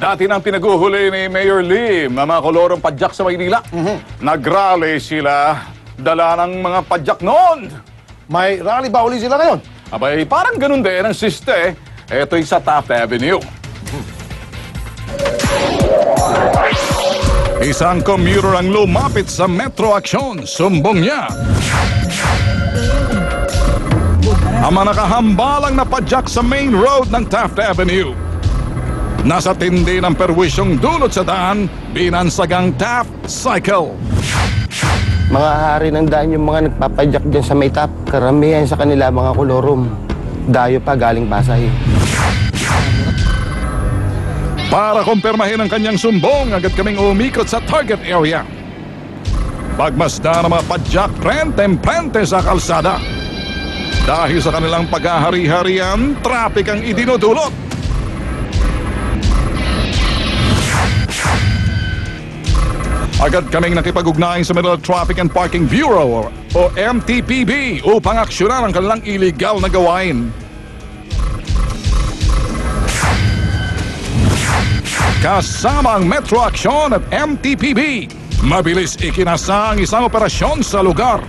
Dati nang pinaguhuli ni Mayor Lim ang mga kolorong padyak sa Maynila. Nag-rally sila, dala ng mga padyak noon. May rally ba uli sila ngayon? Abay, parang ganun din ang siste. Ito'y sa Taft Avenue. Isang commuter ang lumapit sa Metro Action. Sumbong niya. Ang mga nakahambalang na padyak sa main road ng Taft Avenue. Nasa tindi ng perwisyong dulot sa daan, binansagang Taft Cycle. Mga hari ng daan yung mga nagpapadyak dyan sa may Taft. Karamihan sa kanila mga kolorom. Dayo pa galing Pasay. Para kumpirmahin ang kanyang sumbong, agad kaming umikot sa target area. Pagmasda ng mga padyak prente-prente sa kalsada. Dahil sa kanilang paghahari-harian, traffic ang idinudulot. Agad kaming nakipag-ugnayan sa Manila Traffic and Parking Bureau o MTPB upang aksyonan ang kanilang illegal na gawain. Kasama ang Metro Action at MTPB, mabilis ikinasa ang isang operasyon sa lugar.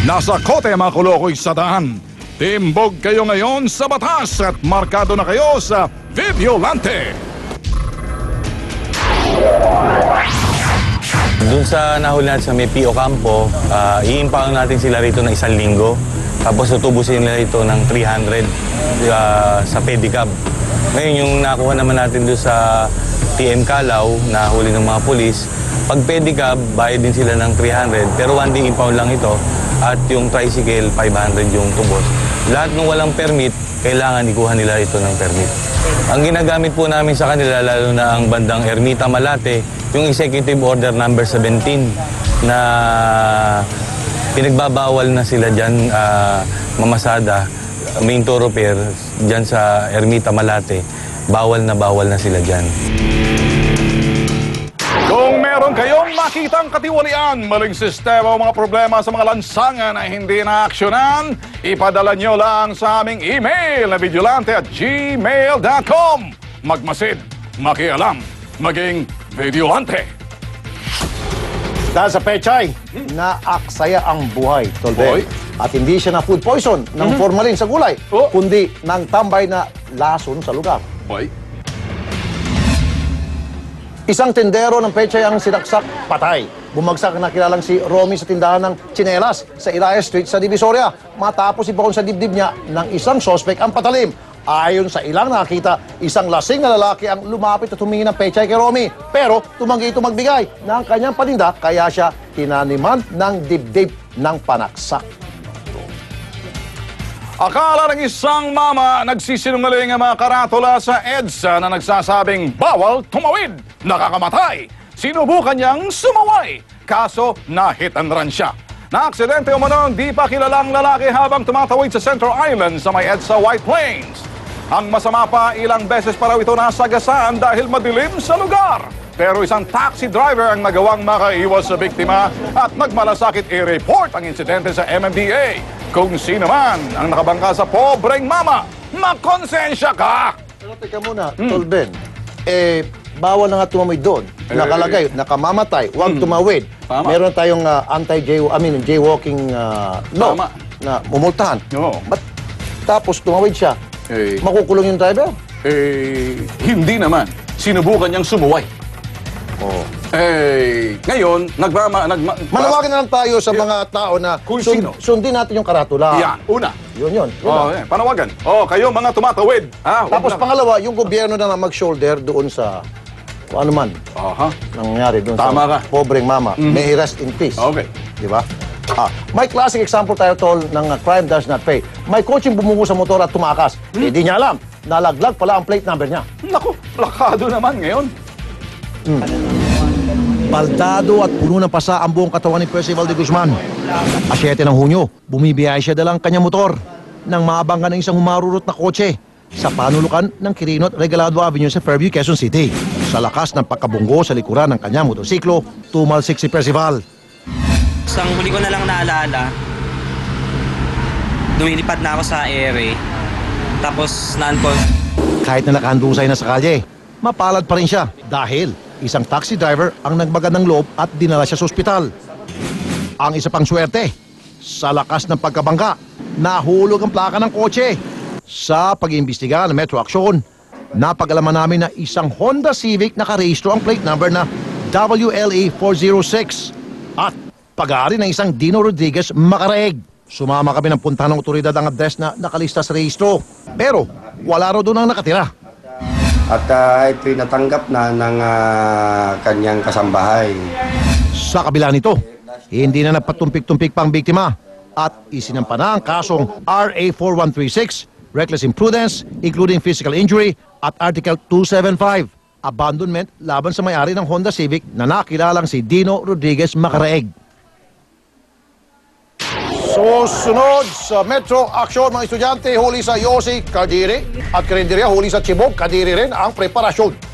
Nasa kote mga kulokoy sa daan. Timbog kayo ngayon sa batas at markado na kayo sa Videolante. Doon sa nahuli natin sa may P.O. Campo, i-impound natin sila rito ng 1 linggo. Tapos tutubusin nila ito ng 300 sa pedicab. Ngayon yung nakuha naman natin doon sa TM Calao, na huli ng mga pulis, pag pedicab, bayad din sila ng 300, pero 1 day impound lang ito. At yung tricycle, 500 yung tubos. Lahat ng walang permit, kailangan ikuha nila ito ng permit. Ang ginagamit po namin sa kanila, lalo na ang bandang Ermita Malate, yung Executive Order number 17 na pinagbabawal na sila dyan mamasada, main thoroughfare dyan sa Ermita Malate, bawal na sila dyan. Kung meron kayong makitang katiwalian, maling sistema o mga problema sa mga lansangan na hindi naaksyonan, ipadala nyo lang sa aming email na videolante@gmail.com. Magmasid, makialam, maging Videolante. Dahil sa pechay, naaksaya ang buhay, Boy. Tolben. At hindi siya na food poison ng formalin sa gulay, kundi ng tambay na lason sa lugar. Hoy. Isang tendero ng pechay ang sinaksak, patay. Bumagsak na kilalang si Romy sa tindahan ng tsinelas sa Ilaya Street sa Divisoria. Matapos ibaon sa dibdib niya ng isang sospek ang patalim. Ayon sa ilang nakita, isang lasing na lalaki ang lumapit at humingi ng pechay kay Romy. Pero tumanggi ito magbigay ng kanyang paninda, kaya siya tinaniman ng dibdib ng panaksak. Akala ng isang mama, nagsisinungaling ang mga karatula sa EDSA na nagsasabing bawal tumawid, nakakamatay. Sinubukan niyang sumaway, kaso na-hit and run siya. Na-aksidente umano ang di pa kilalang lalaki habang tumatawid sa Central Island sa may EDSA White Plains. Ang masama pa, ilang beses pa raw ito nasagasaan dahil madilim sa lugar. Pero isang taxi driver ang nagawang makaiwas sa biktima at nagmalasakit i-report ang insidente sa MMDA. Kung sino man ang nakabangka sa pobreng mama, makonsensya ka! Pero teka muna, Tolben, bawal na nga tumawid doon. Nakalagay, nakamamatay, huwag tumawid. Tama. Meron tayong jaywalking law Tama. na mumultahan. Oo. Ba't tapos tumawid siya? Makukulong yung driver? Hindi naman. Sinubukan niyang sumuway. Oo. Ngayon, Manawagan na lang tayo sa mga tao na Kung sino? sundin natin yung karatula. Yan, una. Yun. Panawagan. Kayo mga tumatawid. Tapos pangalawa, yung gobyerno na mag-shoulder doon sa kung ano man nangyari doon Tama sa ka. pobreng mama. May he rest in peace. Okay. Di ba? May classic example tayo, Tol, ng crime does not pay. May coaching bumuko sa motor at tumakas. Di niya alam. Nalaglag pala ang plate number niya. Naku, plakado naman ngayon. Baldado at puno ng pasa ang buong katawan ni Percival de Guzman. A 7 ng Hunyo, bumibiyay siya dalang kanyang motor nang maabangga ng isang humarurot na kotse sa panulukan ng Quirino at Regalado Avenue sa Fairview, Quezon City. Sa lakas ng pagkabunggo sa likuran ng kanyang motorsiklo, tumalsik si Percival. Ang huli ko na lang naalala, lumilipad na ako sa ere. tapos na-uncall. Kahit na nakahandusay na sa kalye, mapalad pa rin siya dahil isang taxi driver ang nagmagad ng loob at dinala siya sa ospital. Ang isa pang swerte, sa lakas ng pagkabangga, nahulog ang plaka ng kotse. Sa pag-iimbestiga ng Metro Action, napag-alaman namin na isang Honda Civic nakarehistro ang plate number na WLE 406 at pag-aari ng isang Dino Rodriguez Macareeg. Sumama kami ng puntahan ng otoridad ang address na nakalista sa rehistro. Pero wala raw doon ang nakatira. At ito'y natanggap na ng kanyang kasambahay. Sa kabila nito, hindi na nagpatumpik-tumpik pa ang biktima at isinampa na ang kasong RA 4136, reckless imprudence, including physical injury, at Article 275, abandonment laban sa may-ari ng Honda Civic na nakilalang si Dino Rodriguez Macareeg. Susunod sa Metro Action, mga estudyante, huli sa Yossi Kadiri at Karinderya, huli sa Chibok Kadiri rin ang preparasyon.